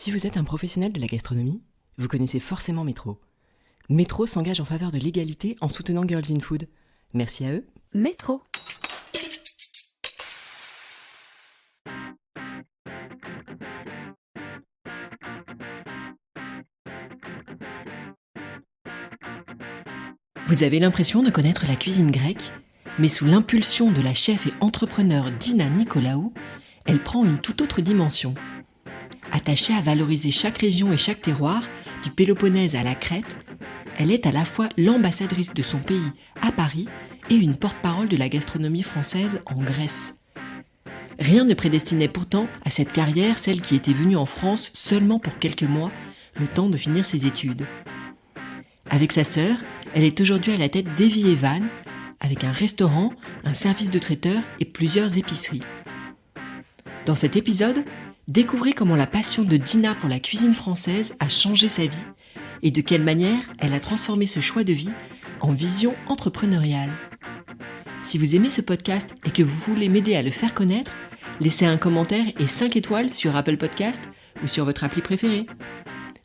Si vous êtes un professionnel de la gastronomie, vous connaissez forcément Métro. Métro s'engage en faveur de l'égalité en soutenant Girls in Food. Merci à eux. Métro. Vous avez l'impression de connaître la cuisine grecque, mais sous l'impulsion de la chef et entrepreneur Dina Nicolaou, elle prend une toute autre dimension. Attachée à valoriser chaque région et chaque terroir, du Péloponnèse à la Crète, elle est à la fois l'ambassadrice de son pays à Paris et une porte-parole de la gastronomie française en Grèce. Rien ne prédestinait pourtant à cette carrière celle qui était venue en France seulement pour quelques mois, le temps de finir ses études. Avec sa sœur, elle est aujourd'hui à la tête d'Evie & Van, avec un restaurant, un service de traiteur et plusieurs épiceries. Dans cet épisode, découvrez comment la passion de Dina pour la cuisine française a changé sa vie et de quelle manière elle a transformé ce choix de vie en vision entrepreneuriale. Si vous aimez ce podcast et que vous voulez m'aider à le faire connaître, laissez un commentaire et 5 étoiles sur Apple Podcast ou sur votre appli préférée.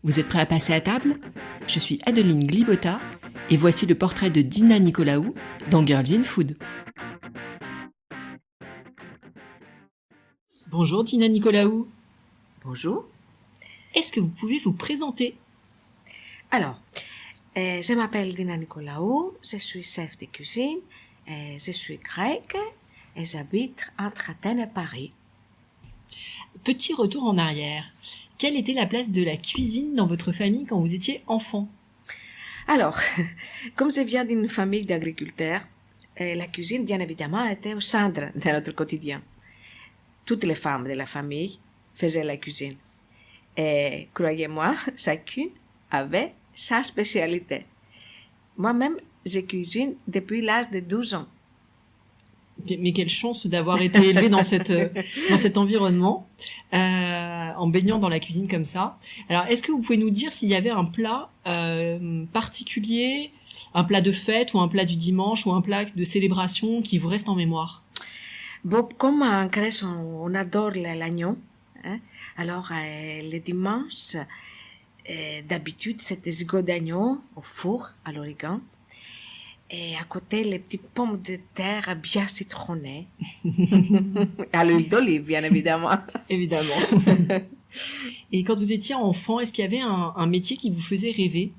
Vous êtes prêts à passer à table ? Je suis Adeline Glibota et voici le portrait de Dina Nicolaou dans Girls in Food. Bonjour Dina Nicolaou. Bonjour. Est-ce que vous pouvez vous présenter ? Alors, je m'appelle Dina Nicolaou, je suis chef de cuisine, je suis grecque et j'habite entre Athènes et Paris. Petit retour en arrière. Quelle était la place de la cuisine dans votre famille quand vous étiez enfant ? Alors, comme je viens d'une famille d'agriculteurs, la cuisine, bien évidemment, était au centre de notre quotidien. Toutes les femmes de la famille faisaient la cuisine. Et croyez-moi, chacune avait sa spécialité. Moi-même, je cuisine depuis l'âge de 12 ans. Mais quelle chance d'avoir été élevée dans cet environnement, en baignant dans la cuisine comme ça. Alors, est-ce que vous pouvez nous dire s'il y avait un plat particulier, un plat de fête ou un plat du dimanche ou un plat de célébration qui vous reste en mémoire ? Bon, comme en Grèce, on adore l'agneau, hein, alors le dimanche, d'habitude, c'était gigot d'agneau au four à l'origan. Et à côté, les petites pommes de terre bien citronnées. À l'huile d'olive, bien évidemment. Évidemment. Et quand vous étiez enfant, est-ce qu'il y avait un métier qui vous faisait rêver ?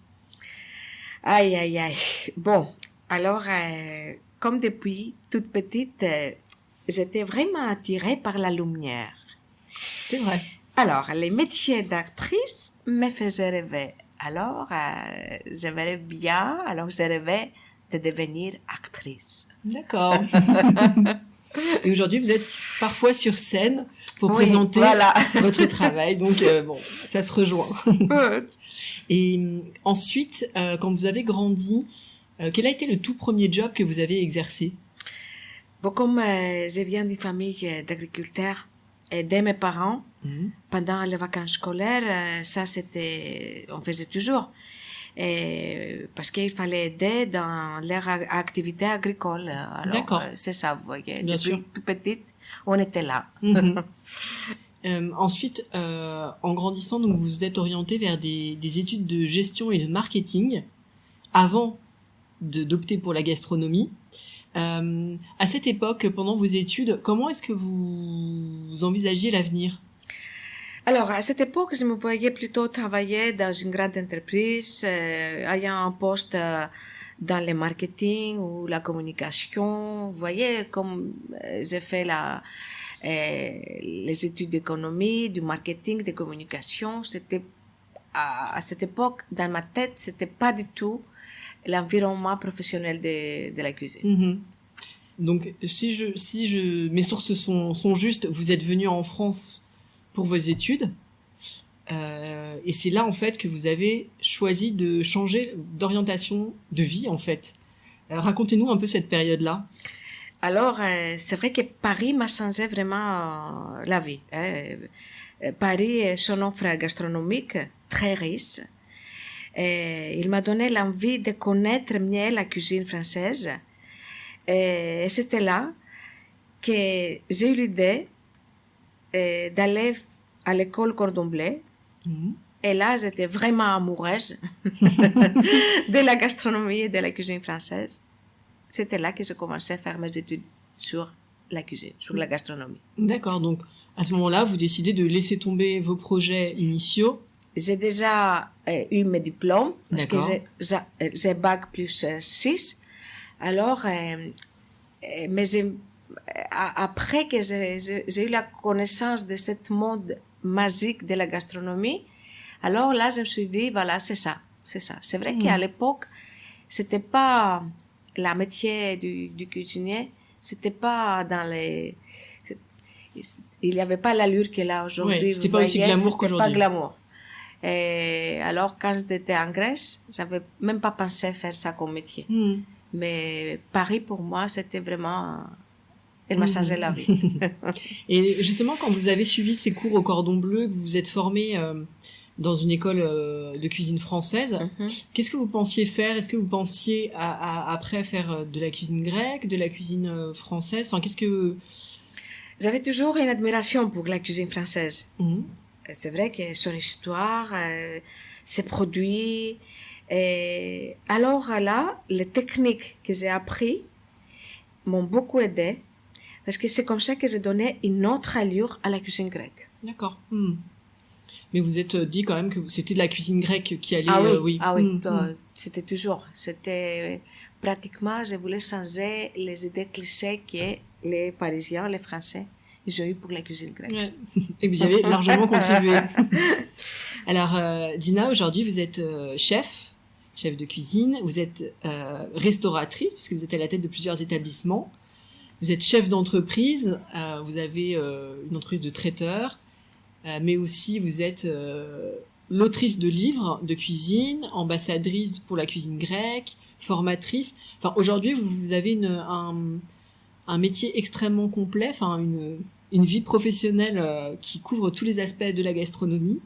Aïe, aïe, aïe. Bon, alors, comme depuis toute petite, j'étais vraiment attirée par la lumière. C'est vrai. Alors, les métiers d'actrice me faisaient rêver. Alors, j'aimerais bien, alors je rêvais de devenir actrice. D'accord. Et aujourd'hui, vous êtes parfois sur scène pour Oui, présenter voilà. votre travail. Donc, bon, ça se rejoint. Et ensuite, quand vous avez grandi, quel a été le tout premier job que vous avez exercé ? Bon, comme je viens d'une famille d'agriculteurs, aider mes parents pendant les vacances scolaires, ça c'était, on faisait toujours. Et parce qu'il fallait aider dans leur activité agricole. Alors, D'accord. C'est ça, vous voyez. Bien sûr. Depuis toute petite, on était là. Ensuite, en grandissant, donc vous vous êtes orienté vers des études de gestion et de marketing avant d'opter pour la gastronomie. À cette époque, pendant vos études, comment est-ce que vous envisagiez l'avenir ? Alors, à cette époque, je me voyais plutôt travailler dans une grande entreprise, ayant un poste dans le marketing ou la communication. Vous voyez, comme j'ai fait les études d'économie, du marketing, de communication, c'était à cette époque, dans ma tête, c'était pas du tout l'environnement professionnel de la cuisine. Donc, si mes sources sont justes, vous êtes venu en France pour vos études, et c'est là en fait que vous avez choisi de changer d'orientation de vie en fait. Racontez-nous un peu cette période-là. Alors, c'est vrai que Paris m'a changé vraiment la vie. Paris est son offre gastronomique très riche. Et il m'a donné l'envie de connaître mieux la cuisine française. Et c'était là que j'ai eu l'idée d'aller à l'école Cordon Bleu Et là, j'étais vraiment amoureuse de la gastronomie et de la cuisine française. C'était là que j'ai commencé à faire mes études sur la cuisine, sur la gastronomie. D'accord, donc à ce moment-là, vous décidez de laisser tomber vos projets initiaux. J'ai déjà eu mes diplômes, parce que D'accord. j'ai bac plus 6. Alors, mais après que j'ai eu la connaissance de ce monde magique de la gastronomie, alors là, je me suis dit, voilà, c'est ça. C'est vrai qu'à l'époque, c'était pas la métier du cuisinier, c'était pas dans les... Il n'y avait pas l'allure qu'il a aujourd'hui. Ouais, c'était pas aussi glamour qu'aujourd'hui. C'était pas glamour. Et alors, quand j'étais en Grèce, j'avais même pas pensé faire ça comme métier. Mais Paris, pour moi, c'était vraiment... Elle m'a changé la vie. Et justement, quand vous avez suivi ces cours au Cordon Bleu, que vous vous êtes formé dans une école de cuisine française, qu'est-ce que vous pensiez faire? Est-ce que vous pensiez après faire de la cuisine grecque, de la cuisine française? Enfin, qu'est-ce que... J'avais toujours une admiration pour la cuisine française. C'est vrai que son histoire, ses produits. Et alors là, les techniques que j'ai apprises m'ont beaucoup aidé, parce que c'est comme ça que j'ai donné une autre allure à la cuisine grecque. D'accord. Mais vous êtes dit quand même que c'était de la cuisine grecque qui allait... C'était toujours. C'était pratiquement, je voulais changer les idées clichés que les Parisiens, les Français, ils ont eu pour la cuisine grecque. Ouais. Et vous y avez largement contribué. Alors, Dina, aujourd'hui, vous êtes chef de cuisine, vous êtes restauratrice, puisque vous êtes à la tête de plusieurs établissements. Vous êtes chef d'entreprise, vous avez une entreprise de traiteur, mais aussi vous êtes l'autrice de livres de cuisine, ambassadrice pour la cuisine grecque, formatrice. Enfin, aujourd'hui, vous avez un métier extrêmement complet, enfin une vie professionnelle qui couvre tous les aspects de la gastronomie.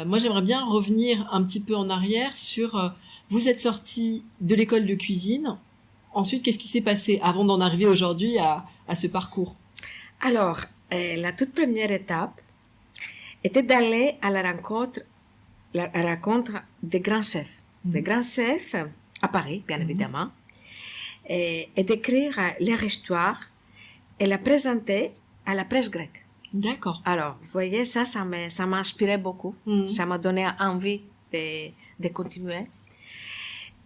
Moi, j'aimerais bien revenir un petit peu en arrière sur... vous êtes sortie de l'école de cuisine. Ensuite, qu'est-ce qui s'est passé avant d'en arriver aujourd'hui à ce parcours? Alors, la toute première étape était d'aller à la rencontre des grands chefs. Des grands chefs à Paris, bien évidemment, et d'écrire leur histoire et la présenter à la presse grecque. D'accord. Alors, vous voyez, ça m'a inspiré beaucoup. Ça m'a donné envie de continuer.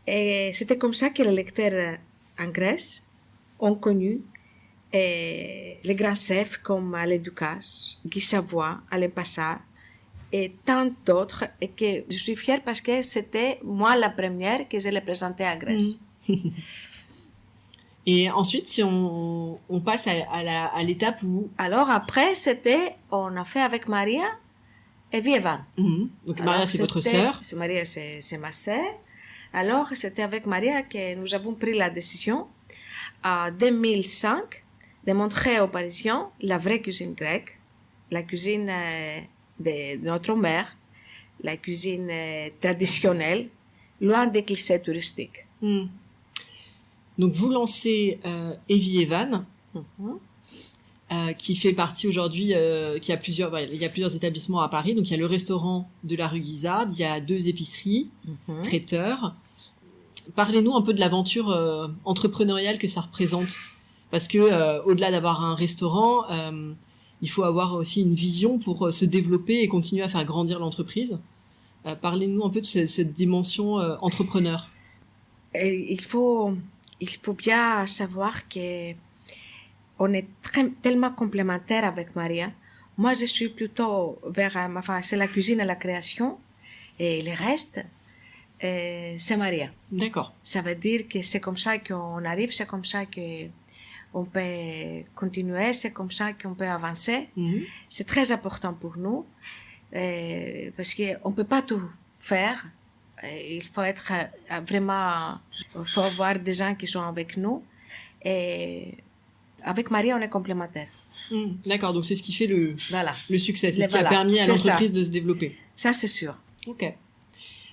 Et c'était comme ça que les lecteurs en Grèce ont connu les grands chefs comme Alain Ducasse, Guy Savoy, Alain Passard et tant d'autres. Et que je suis fière parce que c'était moi la première que je les présentais en Grèce. Et ensuite, si on passe à l'étape où... Alors après, on a fait avec Maria et Vievan. Donc Maria, c'est votre sœur. Maria, c'est ma sœur. Alors, c'était avec Maria que nous avons pris la décision, en 2005, de montrer aux Parisiens la vraie cuisine grecque, la cuisine de notre mère, la cuisine traditionnelle, loin des clichés touristiques. Donc, vous lancez Evie Evan, qui fait partie aujourd'hui, il y a plusieurs établissements à Paris. Donc, il y a le restaurant de la rue Guizard, il y a 2 épiceries, traiteurs. Parlez-nous un peu de l'aventure entrepreneuriale que ça représente. Parce que, au-delà d'avoir un restaurant, il faut avoir aussi une vision pour se développer et continuer à faire grandir l'entreprise. Parlez-nous un peu de cette dimension entrepreneur. Il faut bien savoir que on est tellement complémentaires avec Maria. Moi, je suis plutôt c'est la cuisine et la création, et le reste, c'est Maria. D'accord. Ça veut dire que c'est comme ça qu'on arrive, c'est comme ça qu'on peut continuer, c'est comme ça qu'on peut avancer. C'est très important pour nous, parce qu'on peut pas tout faire. Il faut être vraiment, il faut avoir des gens qui sont avec nous. Et avec Maria, on est complémentaires. D'accord, donc c'est ce qui fait le succès, c'est ce qui a Voilà, permis à c'est l'entreprise ça. de se développer. Ça, c'est sûr. Ok.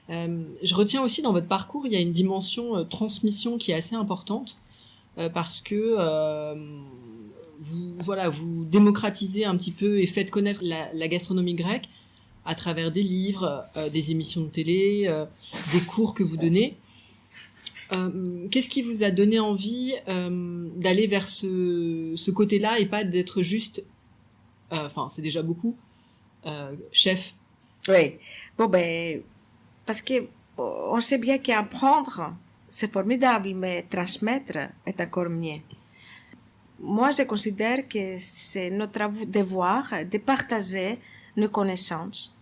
Je retiens aussi dans votre parcours, il y a une dimension transmission qui est assez importante, parce que vous démocratisez un petit peu et faites connaître la gastronomie grecque à travers des livres, des émissions de télé, des cours que vous donnez. Qu'est-ce qui vous a donné envie d'aller vers ce côté-là et pas d'être juste, c'est déjà beaucoup, chef? Oui. Bon, ben, parce que on sait bien qu'apprendre, c'est formidable, mais transmettre est encore mieux. Moi, je considère que c'est notre devoir de partager nos connaissances,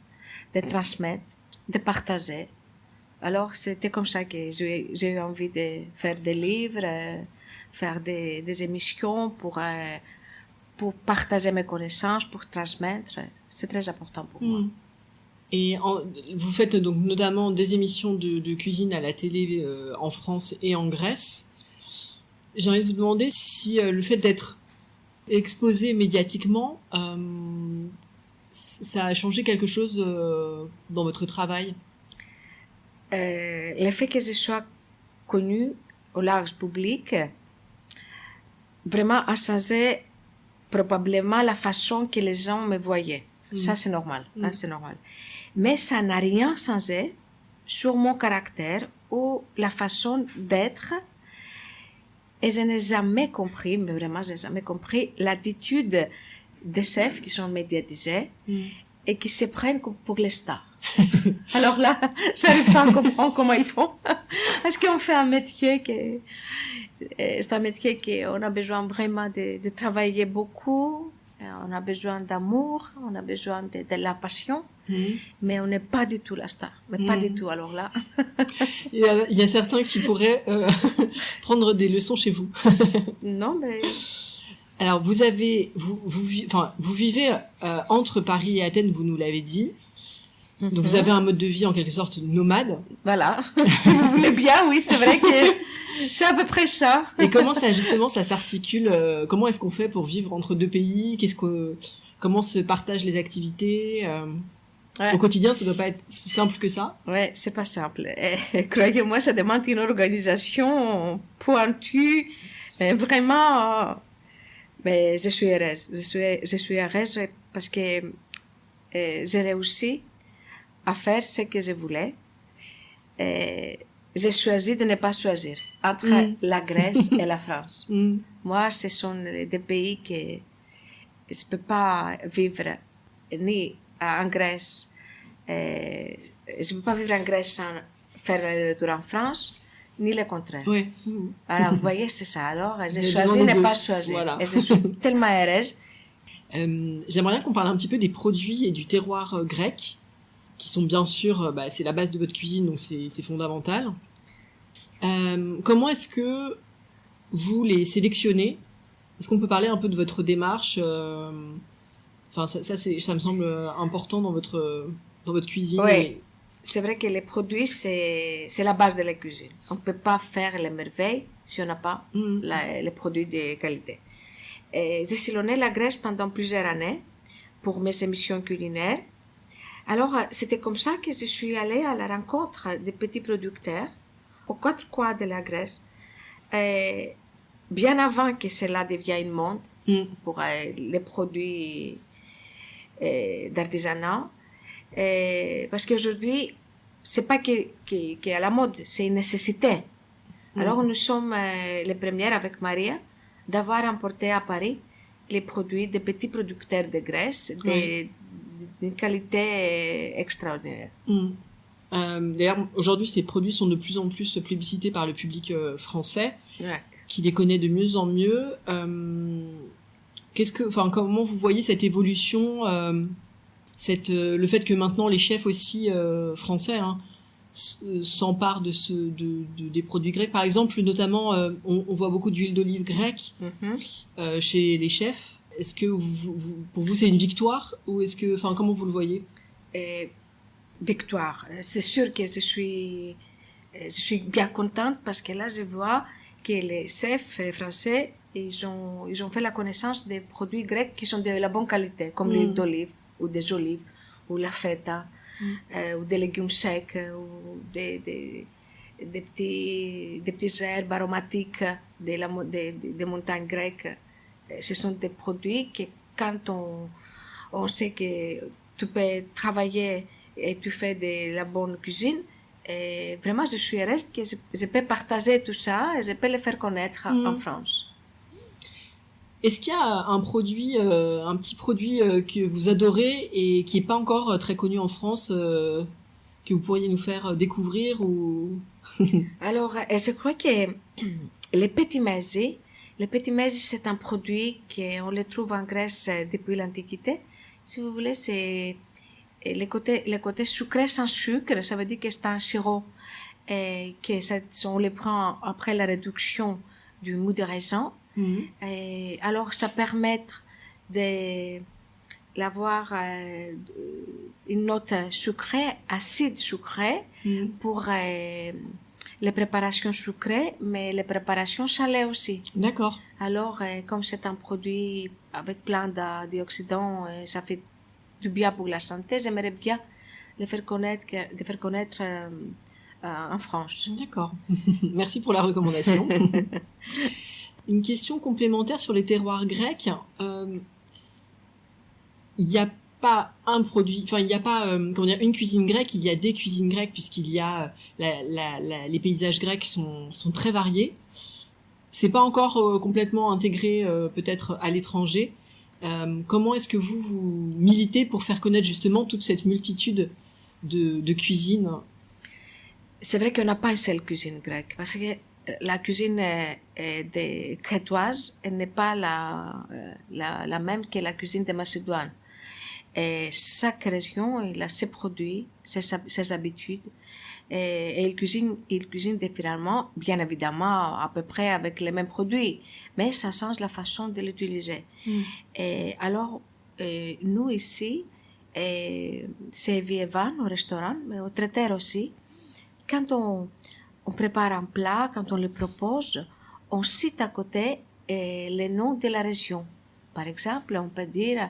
de transmettre, de partager. Alors, c'était comme ça que j'ai eu envie de faire des livres, faire des émissions pour partager mes connaissances, pour transmettre. C'est très important pour moi. Et vous faites donc notamment des émissions de cuisine à la télé en France et en Grèce. J'ai envie de vous demander si le fait d'être exposé médiatiquement, ça a changé quelque chose dans votre travail? Le fait que je sois connue au large public, vraiment a changé probablement la façon que les gens me voyaient. Ça, c'est normal. Hein, c'est normal. Mais ça n'a rien changé sur mon caractère ou la façon d'être. Et je n'ai jamais compris, mais vraiment, je n'ai jamais compris l'attitude des chefs qui sont médiatisés et qui se prennent pour les stars. Alors là, j'arrive pas à comprendre comment ils font. Est-ce qu'on fait un métier c'est un métier qu'on a besoin vraiment de travailler beaucoup, on a besoin d'amour, on a besoin de la passion, mais on n'est pas du tout la star. Mais pas du tout, alors là. Il y a certains qui pourraient prendre des leçons chez vous. Non, mais... Alors, vous vivez entre Paris et Athènes, vous nous l'avez dit. Donc, vous avez un mode de vie en quelque sorte nomade. Voilà. Si vous voulez bien, oui, c'est vrai que c'est à peu près ça. Et comment ça s'articule? Comment est-ce qu'on fait pour vivre entre deux pays? Comment se partagent les activités? Au quotidien, ça doit pas être si simple que ça. Ouais, c'est pas simple. Croyez-moi, ça demande une organisation pointue. Vraiment, mais je suis heureuse. Je suis heureuse parce que j'ai réussi à faire ce que je voulais. J'ai choisi de ne pas choisir entre la Grèce et la France. Moi, ce sont des pays que je ne peux pas vivre ni en Grèce. Je ne peux pas vivre en Grèce sans faire le retour en France, ni le contraire. Oui. Alors, vous voyez, c'est ça. Alors, j'ai choisi de ne pas choisir. Voilà. Et je suis tellement heureuse. J'aimerais bien qu'on parle un petit peu des produits et du terroir grec, qui sont bien sûr, c'est la base de votre cuisine, donc c'est fondamental. Comment est-ce que vous les sélectionnez? Est-ce qu'on peut parler un peu de votre démarche? Ça me semble important dans votre cuisine. Oui, c'est vrai que les produits, c'est la base de la cuisine. On ne peut pas faire les merveilles si on n'a pas les produits de qualité. J'ai sillonné la Grèce pendant plusieurs années pour mes émissions culinaires. Alors, c'était comme ça que je suis allée à la rencontre des petits producteurs aux quatre coins de la Grèce, bien avant que cela devienne une mode pour les produits d'artisanat. Parce qu'aujourd'hui, c'est pas que à la mode, c'est une nécessité. Alors, nous sommes les premières avec Maria d'avoir importé à Paris les produits des petits producteurs de Grèce, d'une qualité extraordinaire. D'ailleurs, aujourd'hui, ces produits sont de plus en plus plébiscités par le public français, qui les connaît de mieux en mieux. Comment vous voyez cette évolution, le fait que maintenant les chefs aussi français s'emparent des produits grecs, par exemple, notamment, on voit beaucoup d'huile d'olive grecque chez les chefs. Est-ce que pour vous c'est une victoire ou comment vous le voyez? Victoire. C'est sûr que je suis bien contente parce que là je vois que les chefs français ils ont fait la connaissance des produits grecs qui sont de la bonne qualité, comme l'huile d'olive ou des olives ou la feta ou des légumes secs ou des petites herbes aromatiques des montagnes grecques. Ce sont des produits que quand on sait que tu peux travailler et tu fais de la bonne cuisine. Et vraiment, je suis heureuse que je peux partager tout ça et je peux le faire connaître en France. Est-ce qu'il y a un produit, un petit produit que vous adorez et qui n'est pas encore très connu en France, que vous pourriez nous faire découvrir ou... Alors, je crois que les petits maisis, c'est un produit qu'on le trouve en Grèce depuis l'Antiquité. Si vous voulez, c'est le côté sucré sans sucre, ça veut dire que c'est un sirop et on le prend après la réduction du mou de raisin. Et alors, ça permet d'avoir une note sucrée, acide sucré pour les préparations sucrées, mais les préparations salées aussi. D'accord. Alors, comme c'est un produit avec plein d'antioxydants, ça fait du bien pour la santé, j'aimerais bien de faire connaître en France. D'accord. Merci pour la recommandation. Une question complémentaire sur les terroirs grecs. Il n'y a pas un produit, enfin il n'y a pas une cuisine grecque, il y a des cuisines grecques puisqu'il y a les paysages grecs sont très variés. C'est pas encore complètement intégré peut-être à l'étranger. Comment est-ce que vous militez pour faire connaître justement toute cette multitude de cuisines? C'est vrai qu'on n'a pas une seule cuisine grecque parce que la cuisine des crétoise n'est pas la même que la cuisine de Macédoine. Et chaque région, il a ses produits, ses habitudes, et il cuisine différemment, bien évidemment, à peu près avec les mêmes produits, mais ça change la façon de l'utiliser. Et alors, nous ici, c'est Vievan au restaurant, mais au traiteur aussi, quand on prépare un plat, quand on le propose, on cite à côté le nom de la région. Par exemple, on peut dire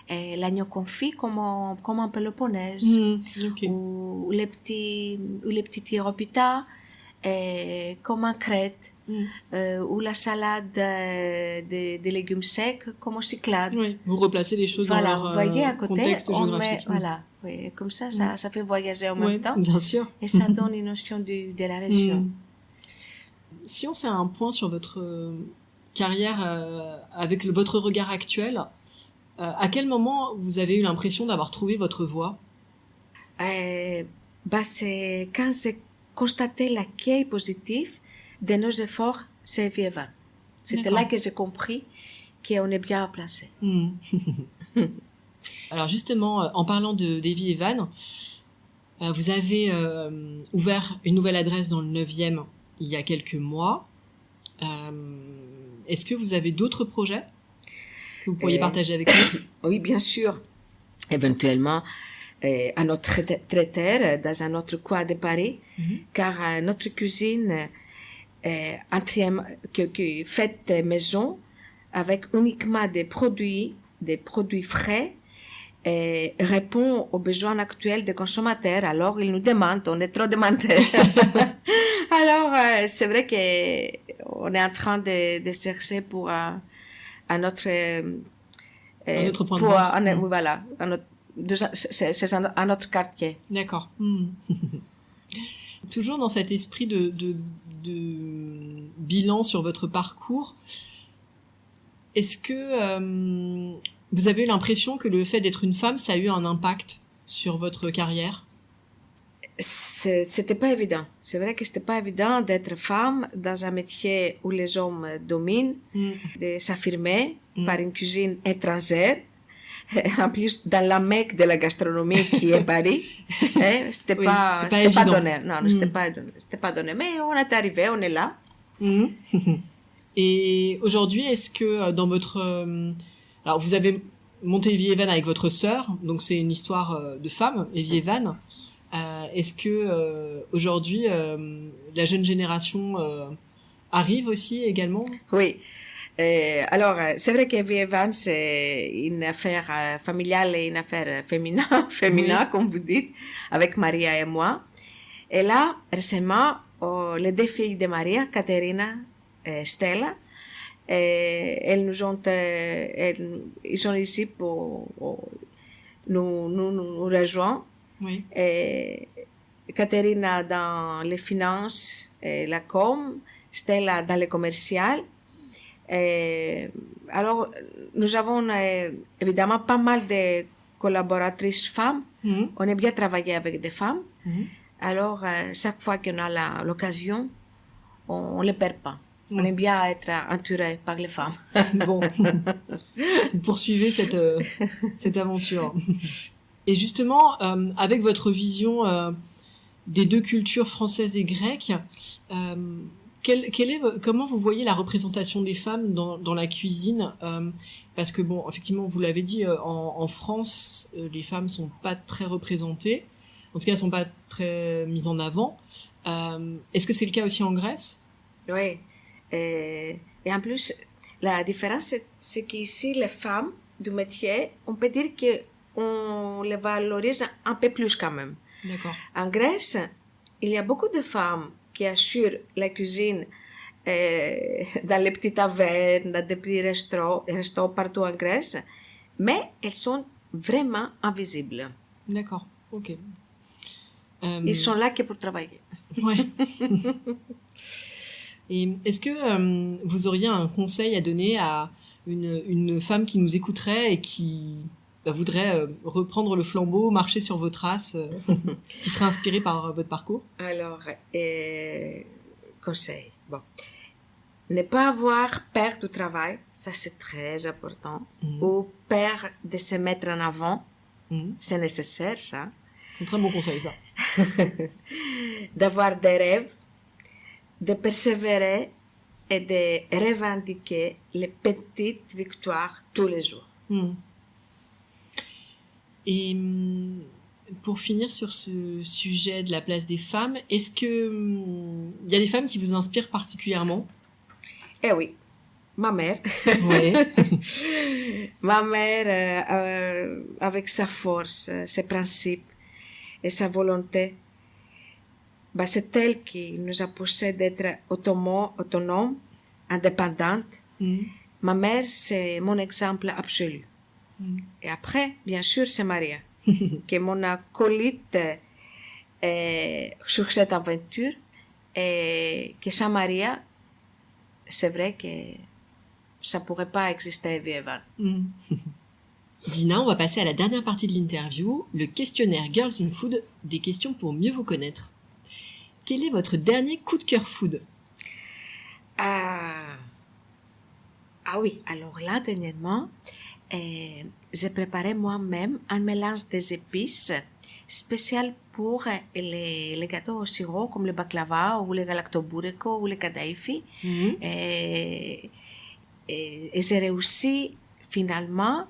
l'agneau confit comme en Péloponnèse, Okay. ou les petits tyropita comme en Crète, ou la salade de légumes secs comme au Cyclades. Oui, vous replacez les choses dans leur vous voyez, à côté, contexte géographique. Voilà, oui, comme ça fait voyager en même temps. Bien sûr. Et ça donne une notion de la région. Si on fait un point sur votre carrière avec votre regard actuel, à quel moment vous avez eu l'impression d'avoir trouvé votre voie? C'est quand j'ai constaté l'accueil positif de nos efforts chez Vievan. C'était là que j'ai compris qu'on est bien placé. Alors justement, en parlant d'Evie et Van, vous avez ouvert une nouvelle adresse dans le 9e il y a quelques mois. Est-ce que vous avez d'autres projets que vous pourriez partager avec nous? Oui, bien sûr. Éventuellement, à notre traiteur, dans un autre coin de Paris, car notre cuisine faite maison, avec uniquement des produits frais, répond aux besoins actuels des consommateurs. Alors, ils nous demandent, on est trop demandeurs. Alors, c'est vrai qu'on est en train de chercher pour un autre point de vente. Voilà, c'est un autre quartier. D'accord. Toujours dans cet esprit de bilan sur votre parcours, est-ce que vous avez eu l'impression que le fait d'être une femme, ça a eu un impact sur votre carrière? C'était pas évident. C'est vrai que c'était pas évident d'être femme dans un métier où les hommes dominent, de s'affirmer par une cuisine étrangère. En plus, dans la Mecque de la gastronomie qui est Paris, c'était pas donné. Non, c'était pas donné. Mais on est arrivé, on est là. Et aujourd'hui, est-ce que dans votre... alors, vous avez monté Evie et Van avec votre sœur, donc c'est une histoire de femme, Evie et Van. Est-ce que aujourd'hui, la jeune génération arrive aussi également? Oui. Alors, c'est vrai que Evie et Van, c'est une affaire familiale et une affaire féminin, comme vous dites, avec Maria et moi. Et là, récemment, les deux filles de Maria, Caterina et Stella, ils sont ici nous rejoint. Oui. Et Caterina dans les finances et la com, Stella dans le commercial. Alors, nous avons évidemment pas mal de collaboratrices femmes. On aime bien travailler avec des femmes. Alors, chaque fois qu'on a l'occasion, on ne les perd pas. On aime bien être entouré par les femmes. Bon, vous poursuivez cette aventure. Et justement, avec votre vision des deux cultures françaises et grecques, comment vous voyez la représentation des femmes dans la cuisine, parce que bon, effectivement, vous l'avez dit, en France, les femmes sont pas très représentées. En tout cas, elles sont pas très mises en avant. Est-ce que c'est le cas aussi en Grèce? Oui. Et en plus, la différence, c'est qu'ici, les femmes du métier, on peut dire qu'on les valorise un peu plus quand même. D'accord. En Grèce, il y a beaucoup de femmes qui assurent la cuisine dans les petites tavernes, dans des petits restos partout en Grèce, mais elles sont vraiment invisibles. D'accord, ok. Ils sont là que pour travailler. Ouais. Et est-ce que vous auriez un conseil à donner à une femme qui nous écouterait et qui voudrait reprendre le flambeau, marcher sur vos traces, qui serait inspirée par votre parcours? Alors, conseil. Bon. Ne pas avoir peur du travail, ça c'est très important. Ou peur de se mettre en avant, c'est nécessaire ça. C'est un très bon conseil ça. D'avoir des rêves, de persévérer et de revendiquer les petites victoires tous les jours. Et pour finir sur ce sujet de la place des femmes, est-ce que y a des femmes qui vous inspirent particulièrement? Eh oui, ma mère. Oui. Ma mère, avec sa force, ses principes et sa volonté, c'est elle qui nous a poussé d'être autonome, indépendante. Ma mère, c'est mon exemple absolu. Et après, bien sûr, c'est Maria, qui est mon acolyte sur cette aventure. Et que sans Maria, c'est vrai que ça ne pourrait pas exister Evie et Van. Dina, on va passer à la dernière partie de l'interview, le questionnaire Girls in Food, des questions pour mieux vous connaître. Quel est votre dernier coup de cœur food? Ah oui, alors là, dernièrement, j'ai préparé moi-même un mélange des épices spécial pour les gâteaux au sirop, comme le baklava ou le galactoboureko ou le kadaifi. Et j'ai réussi finalement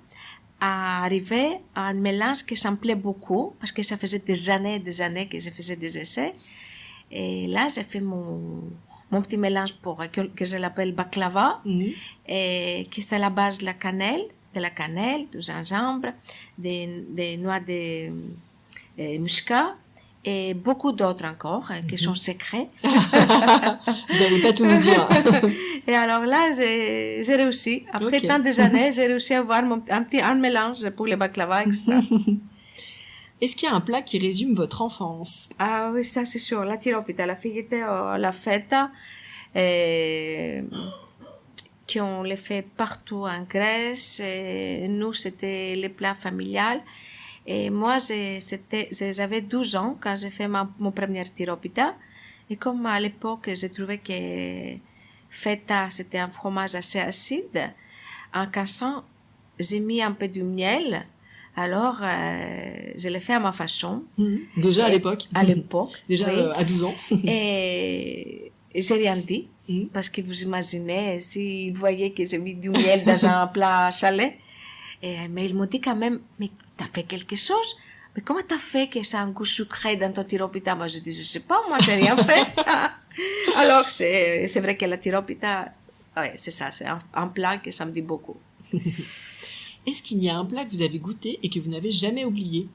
à arriver à un mélange qui ça me plaît beaucoup, parce que ça faisait des années que je faisais des essais. Et là, j'ai fait mon petit mélange que je l'appelle baklava, et qui est à la base de la cannelle, du gingembre, des noix de muscat, et beaucoup d'autres encore, qui sont secrets. Vous n'allez pas tout nous dire. Et alors là, j'ai réussi. Après tant des années, j'ai réussi à avoir un mélange pour le baklava extra. Est-ce qu'il y a un plat qui résume votre enfance? Ah oui, ça c'est sûr. La tiropita, la figette, la feta, qu'on les fait partout en Grèce. Et nous, c'était les plats familiales. Et moi, j'avais 12 ans quand j'ai fait mon premier tiropita. Et comme à l'époque, j'ai trouvé que feta, c'était un fromage assez acide, en cassant, j'ai mis un peu de miel. Alors, je l'ai fait à ma façon. Déjà à l'époque. À l'époque. Déjà oui. À 12 ans. Et j'ai rien dit. Parce que vous imaginez, s'ils voyaient que j'ai mis du miel dans un plat salé. Mais ils m'ont dit quand même, mais t'as fait quelque chose? Mais comment t'as fait que ça a un goût sucré dans ton tiropita? Moi, je dis, je sais pas, moi, j'ai rien fait. Alors, c'est vrai que la tiropita, ouais, c'est ça, c'est un plat que ça me dit beaucoup. Est-ce qu'il y a un plat que vous avez goûté et que vous n'avez jamais oublié?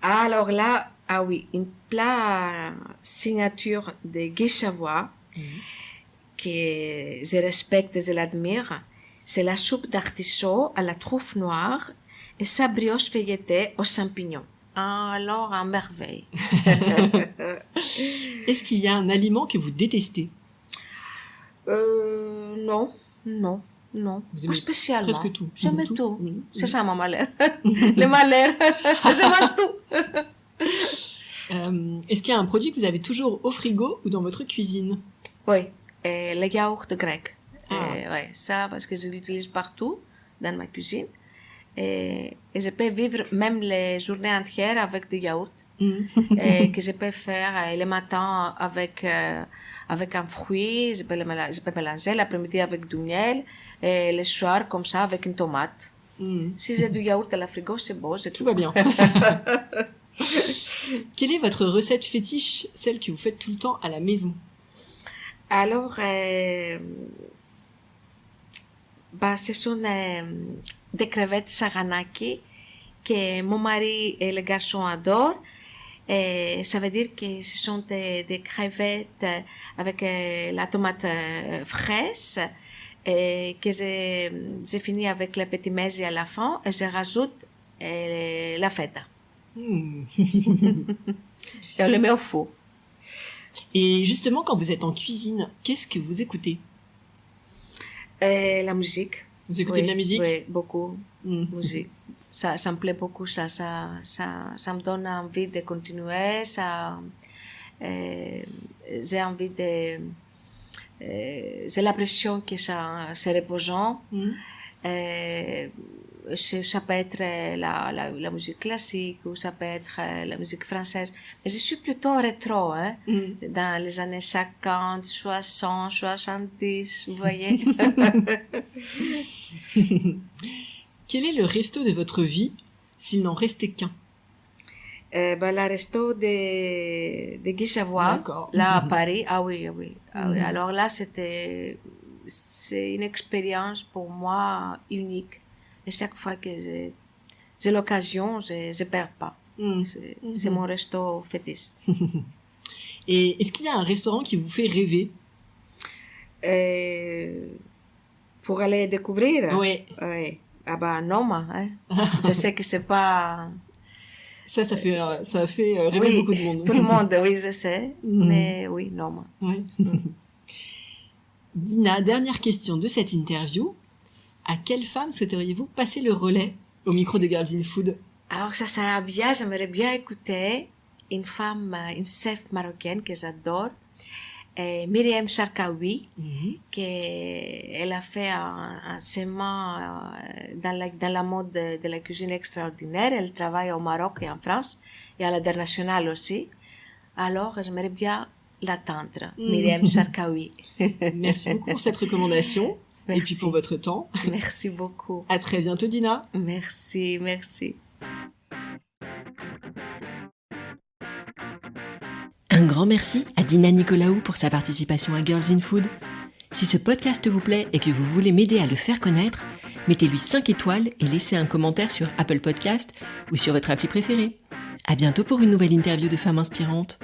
Alors là, ah oui, un plat signature de Guy Savoie, que je respecte et je l'admire. C'est la soupe d'artichaut à la truffe noire et sa brioche feuilletée aux champignons. Alors, à merveille. Est-ce qu'il y a un aliment que vous détestez? Non. Vous aimez Pas spécialement. presque tout. J'aime tout. Oui. C'est ça mon malheur. Le malheur. Je mange tout. Est-ce qu'il y a un produit que vous avez toujours au frigo ou dans votre cuisine? Oui, le yaourt grec. Ah. Ouais, ça, parce que je l'utilise partout dans ma cuisine. Et je peux vivre même les journées entières avec du yaourt. Et que je peux faire le matin avec un fruit, je peux mélanger l'après-midi avec du miel, et le soir comme ça avec une tomate. Si j'ai du yaourt à la frigo, c'est bon, Tout va bien. Quelle est votre recette fétiche, celle que vous faites tout le temps à la maison? Alors, ce sont des crevettes saganaki que mon mari et le garçon adorent. Et ça veut dire que ce sont des crevettes avec la tomate fraîche et que j'ai fini avec le petit maïs à la fin et je rajoute la feta. Et on le met au four. Et justement, quand vous êtes en cuisine, qu'est-ce que vous écoutez? La musique. Vous écoutez de la musique? Oui, beaucoup. Musique. Ça me plaît beaucoup, ça me donne envie de continuer, j'ai envie de, j'ai l'impression que c'est reposant. Ça peut être la musique classique ou ça peut être la musique française. Mais je suis plutôt rétro, hein, dans les années 50, 60, 70, vous voyez. Quel est le resto de votre vie, s'il n'en restait qu'un? La resto de Guy Savoie, là à Paris. Ah oui. Alors là, c'est une expérience pour moi unique. Et chaque fois que j'ai l'occasion, je perds pas. C'est mon resto fétiche. Et est-ce qu'il y a un restaurant qui vous fait rêver? Pour aller découvrir? Oui. Ah bah Noma, hein. Je sais que c'est pas... Ça fait rêver beaucoup de monde. Tout le monde, oui, je sais. Mais oui, Noma. Oui. Dina, dernière question de cette interview. À quelle femme souhaiteriez-vous passer le relais au micro de Girls in Food? Alors ça sera bien, j'aimerais bien écouter une femme, une chef marocaine que j'adore, Myriam Charkaoui, elle a fait un chemin dans la mode de la cuisine extraordinaire. Elle travaille au Maroc et en France et à l'international aussi. Alors, j'aimerais bien l'attendre, Myriam Charkaoui. Merci beaucoup pour cette recommandation. Merci. Et puis pour votre temps. Merci beaucoup. À très bientôt, Dina. Merci. Un grand merci à Dina Nicolaou pour sa participation à Girls in Food. Si ce podcast vous plaît et que vous voulez m'aider à le faire connaître, mettez-lui 5 étoiles et laissez un commentaire sur Apple Podcast ou sur votre appli préférée. À bientôt pour une nouvelle interview de femmes inspirantes.